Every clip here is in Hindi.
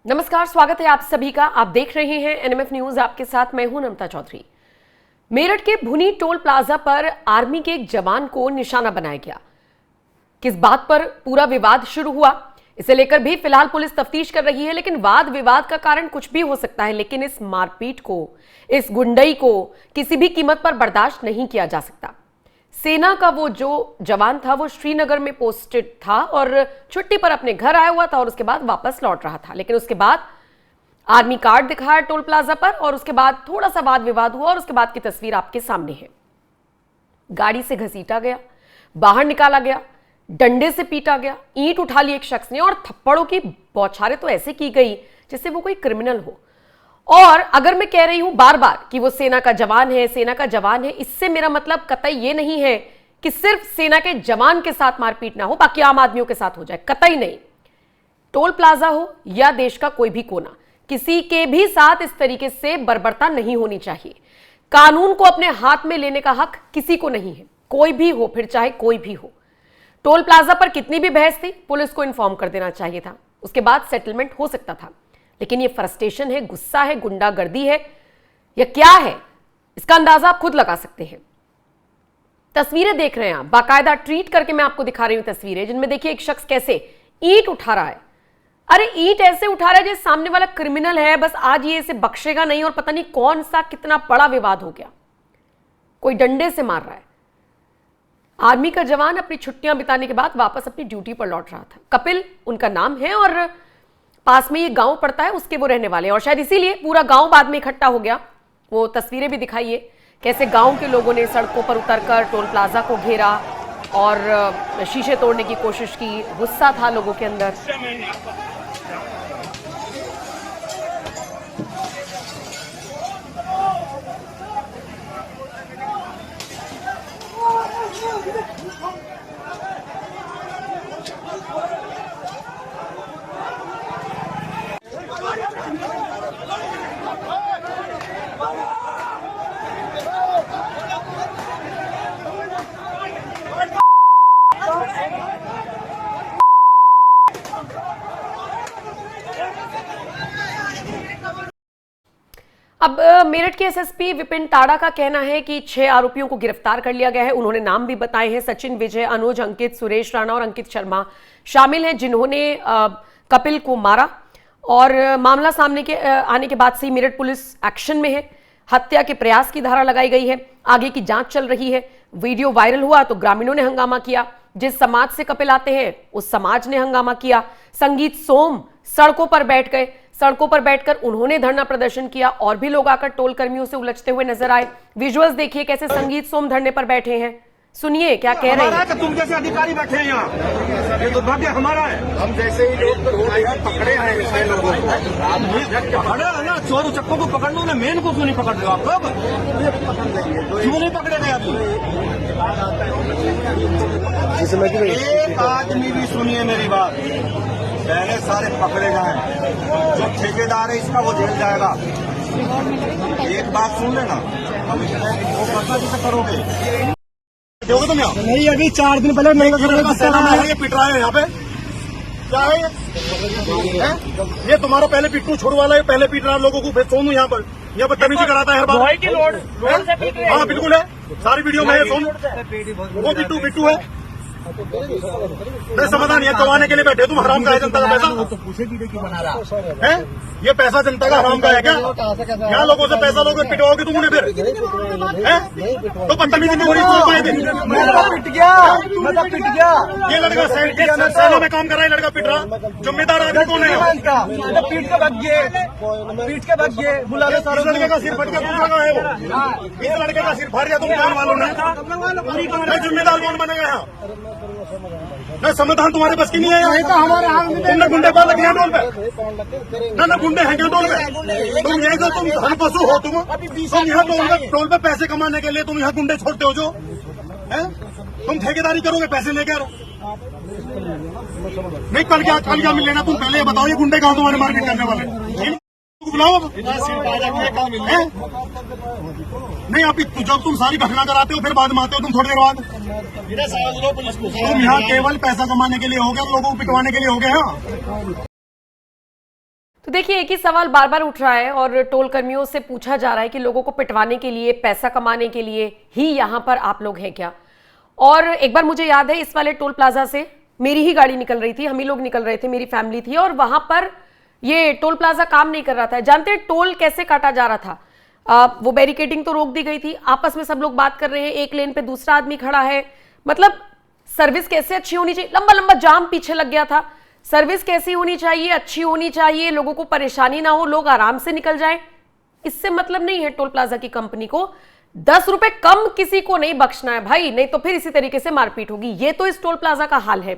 नमस्कार, स्वागत है आप सभी का। आप देख रहे हैं एनएमएफ न्यूज। आपके साथ मैं हूं नमता चौधरी। मेरठ के भुनी टोल प्लाजा पर आर्मी के एक जवान को निशाना बनाया गया। किस बात पर पूरा विवाद शुरू हुआ, इसे लेकर भी फिलहाल पुलिस तफ्तीश कर रही है। लेकिन वाद विवाद का कारण कुछ भी हो सकता है, लेकिन इस मारपीट को, इस गुंडई को किसी भी कीमत पर बर्दाश्त नहीं किया जा सकता। सेना का वो जो जवान था वो श्रीनगर में पोस्टेड था और छुट्टी पर अपने घर आया हुआ था और उसके बाद वापस लौट रहा था। लेकिन उसके बाद आर्मी कार्ड दिखाया टोल प्लाजा पर और उसके बाद थोड़ा सा वाद विवाद हुआ और उसके बाद की तस्वीर आपके सामने है। गाड़ी से घसीटा गया, बाहर निकाला गया, डंडे से पीटा गया, ईंट उठा ली एक शख्स ने और थप्पड़ों की बौछारें तो ऐसे की गई जैसे वो कोई क्रिमिनल हो। और अगर मैं कह रही हूं बार बार कि वो सेना का जवान है, सेना का जवान है, इससे मेरा मतलब कतई ये नहीं है कि सिर्फ सेना के जवान के साथ मारपीट ना हो, बाकी आम आदमियों के साथ हो जाए, कतई नहीं। टोल प्लाजा हो या देश का कोई भी कोना, किसी के भी साथ इस तरीके से बर्बरता नहीं होनी चाहिए। कानून को अपने हाथ में लेने का हक किसी को नहीं है, कोई भी हो, फिर चाहे कोई भी हो। टोल प्लाजा पर कितनी भी बहस थी, पुलिस को इन्फॉर्म कर देना चाहिए था, उसके बाद सेटलमेंट हो सकता था। लेकिन ये फ्रस्ट्रेशन है, गुस्सा है, गुंडागर्दी है या क्या है, इसका अंदाजा आप खुद लगा सकते हैं। तस्वीरें देख रहे हैं आप, बाकायदा ट्रीट करके मैं आपको दिखा रही हूं तस्वीरें, जिनमें देखिए एक शख्स कैसे ईंट उठा रहा है। अरे ईंट ऐसे उठा रहा है जैसे सामने वाला क्रिमिनल है, बस आज ये इसे बख्शेगा नहीं और पता नहीं कौन सा कितना बड़ा विवाद हो गया। कोई डंडे से मार रहा है। आर्मी का जवान अपनी छुट्टियां बिताने के बाद वापस अपनी ड्यूटी पर लौट रहा था। कपिल उनका नाम है और पास में ये गांव पड़ता है, उसके वो रहने वाले हैं और शायद इसीलिए पूरा गांव बाद में इकट्ठा हो गया। वो तस्वीरें भी दिखाइए कैसे गांव के लोगों ने सड़कों पर उतरकर टोल प्लाजा को घेरा और शीशे तोड़ने की कोशिश की। गुस्सा था लोगों के अंदर। अब मेरठ के एसएसपी विपिन टाड़ा का कहना है कि 6 आरोपियों को गिरफ्तार कर लिया गया है। उन्होंने नाम भी बताए हैं, सचिन, विजय, अनुज, अंकित, सुरेश राणा और अंकित शर्मा शामिल हैं, जिन्होंने कपिल को मारा। और मामला सामने के आने के बाद से ही मेरठ पुलिस एक्शन में है। हत्या के प्रयास की धारा लगाई गई है, आगे की जांच चल रही है। वीडियो वायरल हुआ तो ग्रामीणों ने हंगामा किया। जिस समाज से कपिल आते हैं उस समाज ने हंगामा किया। संगीत सोम सड़कों पर बैठ गए, सड़कों पर बैठकर उन्होंने धरना प्रदर्शन किया और भी लोग आकर टोल कर्मियों से उलझते हुए नजर आए। विजुअल्स देखिए कैसे संगीत सोम धरने पर बैठे हैं, सुनिए क्या कह रहे हैं। तुम जैसे अधिकारी बैठे हैं यहाँ, ये तो भाग्य हमारा है। हम जैसे ही लोग पकड़े हैं ऐसे लोगों को पकड़े है ना, चोर उचक्कों को पकड़ लो ना, मेन को क्यों नहीं पकड़ रहे आप लोग? क्यों नहीं पकड़े गए अभी? एक आदमी भी सुनिए मेरी बात, पहले सारे पकड़े गए। जो ठेकेदार है इसका वो जेल जाएगा। एक बात सुन लेना, हम वो करना कैसे करोगे? दोगे तुम यहाँ? नहीं, अभी 4 दिन पहले नहीं ये पिट रहा है यहाँ पे, क्या है ये? तुम्हारा पहले पिट्टू छोड़ वाला है, पहले पीट रहा है लोगों को। फिर सोनू यहाँ पर बदतमीजी कराता है हर बार। हाँ बिल्कुल है, सारी वीडियो में है सोनू। वो पिट्टू है। मैं समाधान ये करवाने के लिए बैठे, तुम हराम का है जनता का पैसा। तो पूछे भी देखिए बना रहा है, ये पैसा जनता का हराम का है क्या? यहाँ लोगों से पैसा लोगे, पिटवाओगे तुम उन्हें फिर? तो बदतमीजी में होनी पिट गया। ये लड़का सेना में काम कर रहा है, लड़का पिट रहा, जिम्मेदार आदमी कौन है? पीट के भाग गए, बुला ले। इस लड़के का सिर फट गया, दूसरा का है वो। इस लड़के का सिर फट गया, तुम कौन मालूम है? जिम्मेदार कौन बनेगा यहाँ? न समाधान तुम्हारे बस की नहीं है यहाँ। तुमने गुंडे पाल लगे हैं टोल पे? ना गुंडे हैं क्या टोल पे? तुम ये जो तुम धन पशु हो, तुम यहाँ टोल पे पैसे कमाने के लिए तुम यहाँ गुंडे छोड़ते हो जो है? तुम ठेकेदारी करोगे पैसे लेकर? नहीं, कल क्या मिल लेना? तुम पहले ये बताओ, ये गुंडे कहाँ तुम्हारे मार्केट करने वाले? बुलाओ नहीं, आप जब तुम सारी घटना कराते हो फिर बाद में आते हो तुम थोड़ी देर बाद। तुम यहाँ केवल पैसा कमाने के लिए हो गए, लोगों को पिटवाने के लिए हो गए। हाँ, तो देखिए, एक ही सवाल बार बार उठ रहा है और टोल कर्मियों से पूछा जा रहा है कि लोगों को पिटवाने के लिए, पैसा कमाने के लिए ही यहां पर आप लोग हैं क्या? और एक बार मुझे याद है, इस वाले टोल प्लाजा से मेरी ही गाड़ी निकल रही थी, हम ही लोग निकल रहे थे, मेरी फैमिली थी, और वहां पर ये टोल प्लाजा काम नहीं कर रहा था। जानते हैं टोल कैसे काटा जा रहा था? वो बैरिकेडिंग तो रोक दी गई थी, आपस में सब लोग बात कर रहे हैं, एक लेन पे दूसरा आदमी खड़ा है। मतलब सर्विस कैसे अच्छी होनी चाहिए, लंबा लंबा जाम पीछे लग गया था। सर्विस कैसी होनी चाहिए, अच्छी होनी चाहिए, लोगों को परेशानी ना हो, लोग आराम से निकल जाएं। इससे मतलब नहीं है टोल प्लाजा की कंपनी को 10 रुपए कम किसी को नहीं बख्शना है भाई, नहीं तो फिर इसी तरीके से मारपीट होगी। ये तो इस टोल प्लाजा का हाल है।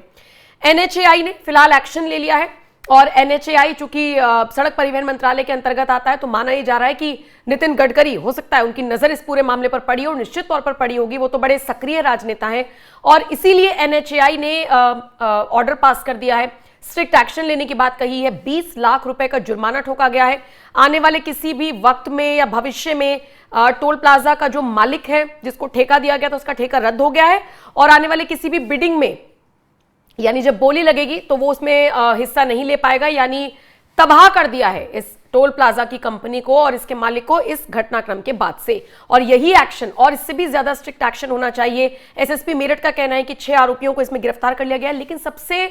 एनएचएआई ने फिलहाल एक्शन ले लिया है, और एनएचएआई चूंकि सड़क परिवहन मंत्रालय के अंतर्गत आता है, तो माना यह जा रहा है कि नितिन गडकरी, हो सकता है उनकी नजर इस पूरे मामले पर पड़ी और निश्चित तौर पर पड़ी होगी, वो तो बड़े सक्रिय राजनेता हैं, और इसीलिए एनएचएआई ने ऑर्डर पास कर दिया है, स्ट्रिक्ट एक्शन लेने की बात कही है। 20 लाख रुपए का जुर्माना ठोका गया है। आने वाले किसी भी वक्त में या भविष्य में टोल प्लाजा का जो मालिक है, जिसको ठेका दिया गया था, उसका ठेका रद्द हो गया है, और आने वाले किसी भी बिडिंग में, यानी जब बोली लगेगी तो वो उसमें हिस्सा नहीं ले पाएगा। यानी तबाह कर दिया है इस टोल प्लाजा की कंपनी को और इसके मालिक को इस घटनाक्रम के बाद से। और यही एक्शन, और इससे भी ज्यादा स्ट्रिक्ट एक्शन होना चाहिए। एसएसपी मेरठ का कहना है कि 6 आरोपियों को इसमें गिरफ्तार कर लिया गया है। लेकिन सबसे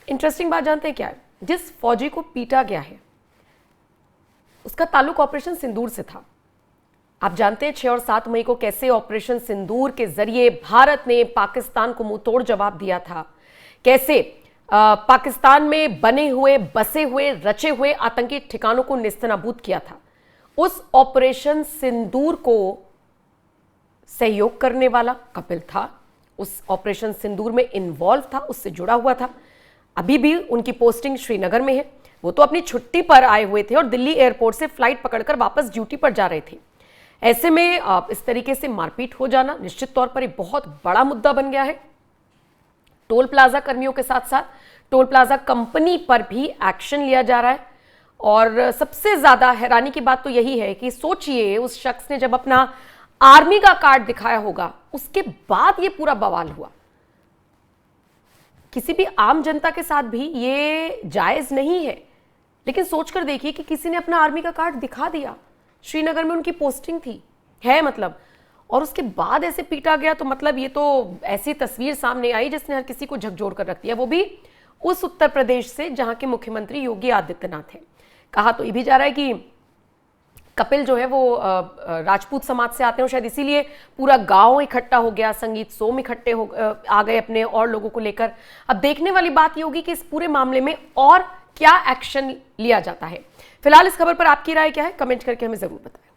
इंटरेस्टिंग बात जानते हैं क्या है? जिस फौजी को पीटा गया है उसका ताल्लुक ऑपरेशन सिंदूर से था। आप जानते हैं 6 और 7 मई को कैसे ऑपरेशन सिंदूर के जरिए भारत ने पाकिस्तान को मुंहतोड़ जवाब दिया था, कैसे पाकिस्तान में बने हुए, बसे हुए, रचे हुए आतंकी ठिकानों को नेस्तनाबूद किया था। उस ऑपरेशन सिंदूर को सहयोग करने वाला कपिल था, उस ऑपरेशन सिंदूर में इन्वॉल्व था, उससे जुड़ा हुआ था। अभी भी उनकी पोस्टिंग श्रीनगर में है। वो तो अपनी छुट्टी पर आए हुए थे और दिल्ली एयरपोर्ट से फ्लाइट पकड़कर वापस ड्यूटी पर जा रहे थे। ऐसे में इस तरीके से मारपीट हो जाना निश्चित तौर पर एक बहुत बड़ा मुद्दा बन गया है। टोल प्लाजा कर्मियों के साथ साथ टोल प्लाजा कंपनी पर भी एक्शन लिया जा रहा है। और सबसे ज्यादा हैरानी की बात तो यही है कि सोचिए, उस शख्स ने जब अपना आर्मी का कार्ड दिखाया होगा, उसके बाद ये पूरा बवाल हुआ। किसी भी आम जनता के साथ भी ये जायज नहीं है। लेकिन सोचकर देखिए कि किसी ने अपना आर्मी का कार्ड दिखा दिया, श्रीनगर में उनकी पोस्टिंग थी, है मतलब, और उसके बाद ऐसे पीटा गया। तो मतलब ये तो ऐसी तस्वीर सामने आई जिसने हर किसी को झकझोर कर रख दिया, वो भी उस उत्तर प्रदेश से जहां के मुख्यमंत्री योगी आदित्यनाथ हैं। कहा तो ये भी जा रहा है कि कपिल जो है वो राजपूत समाज से आते हैं, शायद इसीलिए पूरा गांव इकट्ठा हो गया, संगीत सोम इकट्ठे हो आ गए अपने और लोगों को लेकर। अब देखने वाली बात ये होगी कि इस पूरे मामले में और क्या एक्शन लिया जाता है। फिलहाल इस खबर पर आपकी राय क्या है, कमेंट करके हमें जरूर बताएं।